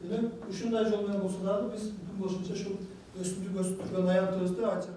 Demek ушундай жол менен болсо дагы биз бүтүн кошумча ушул өсүмдүк өсүп турган аянтыбызды ачык.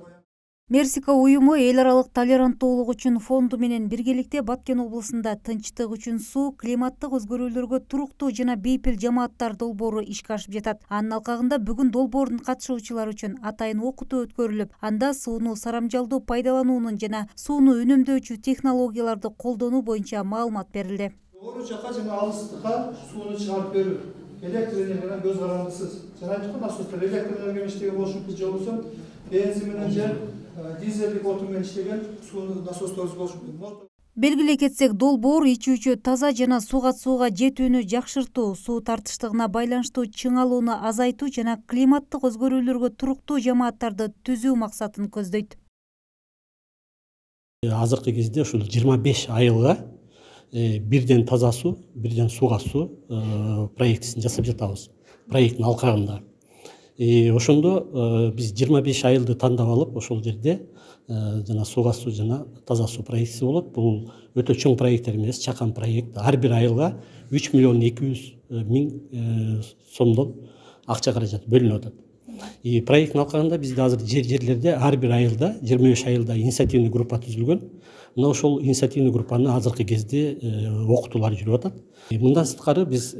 Мерсика уюму эл аралык толеранттуулук үчүн фонду менен биргеликте Баткен облусунда тынчтык үчүн суу, климаттык өзгөрүүлөргө туруктуу жана бейпил жамааттар долбоору ишке ашып жатат. Анын алкагында бүгүн долбоордун катышуучулары үчүн атайын окутуу өткөрүлүп, анда сууну сарамжалдуу пайдалануунун жана сууну үнөмдөөчү технологияларды колдонуу боюнча маалымат берилди. Жогору жакка жана алыстыкка сууну чыгарып берүү, электр энергия менен көз карандысыз. Жана айткан насостор электр энергия менен иштеген болушу же болбосо бензин менен же дизелдик отун менен иштеген суу насосторубуз болушу мүмкүн. Белгилей кетсек, долбоор ичүүчү таза жана сууга жетүүнү жакшыртуу, суу тартыштыгына байланыштуу чыңалууну азайтуу жана климаттык өзгөрүүлөргө туруктуу жамааттарды түзүү максатын көздөйт. Азыркы кезде ушул 25 айылга бирден таза суу, бирден сууга суу проектисин жасап жатабыз. Проекттин алкагында. Ошондо биз 25 айылды тандап алып, ошол жерде жана сууга суу жана таза суу проектиси болот. Бул өтө чоң проекттер эмес, чакан проект. Ар бир айылга 3 миллион 200 миң сомдон акча каражат бөлүнүп атат. Проекттин алкагында бизде азыр жерлерде ар бир айылда 25 айылда инициативный группа түзүлгөн. Мына ошол инициативный группаны азыркы кезде окутуулар жүрүп атат. Мындан сырткары биз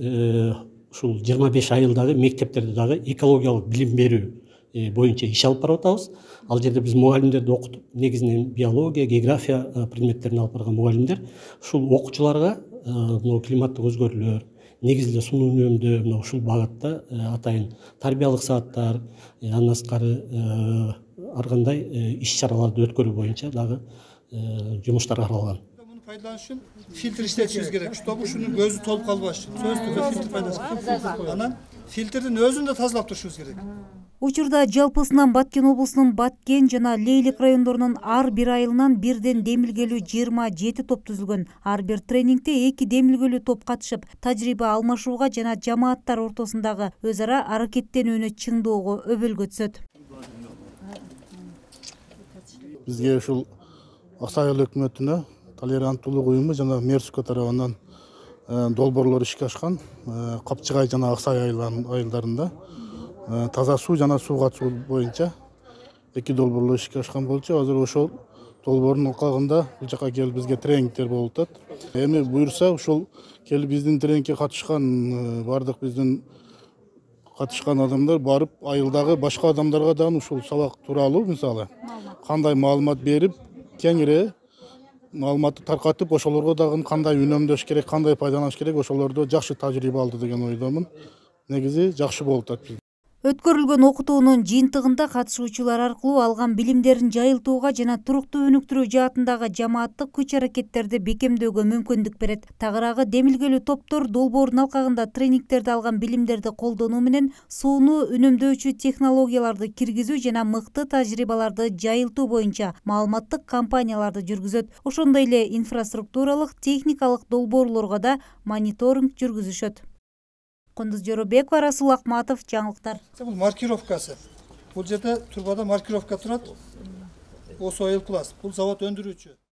ушул 25 айылдагы мектептерде дагы экологиялык билим берүү боюнча иш алып барып атабыз. Ал жерде биз мугалимдерди окутуп, негизинен биология, география предметтерин алып барган мугалимдер ушул окуучуларга мына климаттык өзгөрүүлөр, негизинен сууну үнөмдөө, мына ушул багытта атайын тарбиялык сааттар, андан сырткары ар кандай иш-чараларды өткөрүү боюнча дагы жумуштар каралган. Пайдаланыш үчүн фильтр иштетишибиз керек, чтобы ушунун көзү толуп калбаш үчүн. Сөз түрдө фильтр пайдаланышыбыз. Анан фильтрдин өзүн да тазалап турушубуз керек. Учурда жалпысынан Баткен облусунун Баткен жана Лейлик райондорунун ар бир айылынан бирден демилгелүү 27 топ түзүлгөн. Ар бир тренингде 2 демилгелүү топ катышып, тажрыйба алмашууга жана жамааттар ортосундагы өз ара аракеттенүүнү чыңдоого өбөлгө түзөт. Бизге ушул Аксай айыл өкмөтүнө толеранттуулук уюму жана Мерсика тарабынан долбоорлор ишке ашкан. Капчыгай жана Аксай айылдарында таза суу жана сууга суу боюнча 2 долбоорлор ишке ашкан болчу. Азыр ошол долбоордун алкагында бул жака келип бизге тренингдер болуп атат. Эми буюрса ушул келип биздин тренингге катышкан бардык биздин катышкан адамдар барып айылдагы башка адамдарга дагы ушул сабак тууралуу мисалы кандай маалымат берип, кеңири маалыматты таркатып, ошолорго дагы кандай үнөмдөш керек, кандай пайдаланыш керек, ошолордо жакшы тажрыйба алды деген ойдомун. Негизи жакшы болуп атат. Өткөрүлгөн окутуунун жыйынтыгында катышуучулар аркылуу алган билимдерин жайылтууга жана туруктуу өнүктүрүү жаатындагы жамааттык күч-аракеттерди бекемдөөгө мүмкүндүк берет. Тагыраагы демилгелүү топтор долбоордун алкагында тренингтерди алган билимдерди колдонуу менен сууну үнөмдөөчү технологияларды киргизүү жана мыкты тажрыйбаларды жайылтуу боюнча маалыматтык кампанияларды жүргүзөт. Ошондой эле инфраструктуралык, техникалык долбоорлорго да мониторинг жүргүзүшөт. Кундуз Жоробекова, Расул Акматов, жаңылыктар. Бул маркировкасы. Бул жерде турбада маркировка турат. Осо айыл класс. Бул завод өндүрүүчү.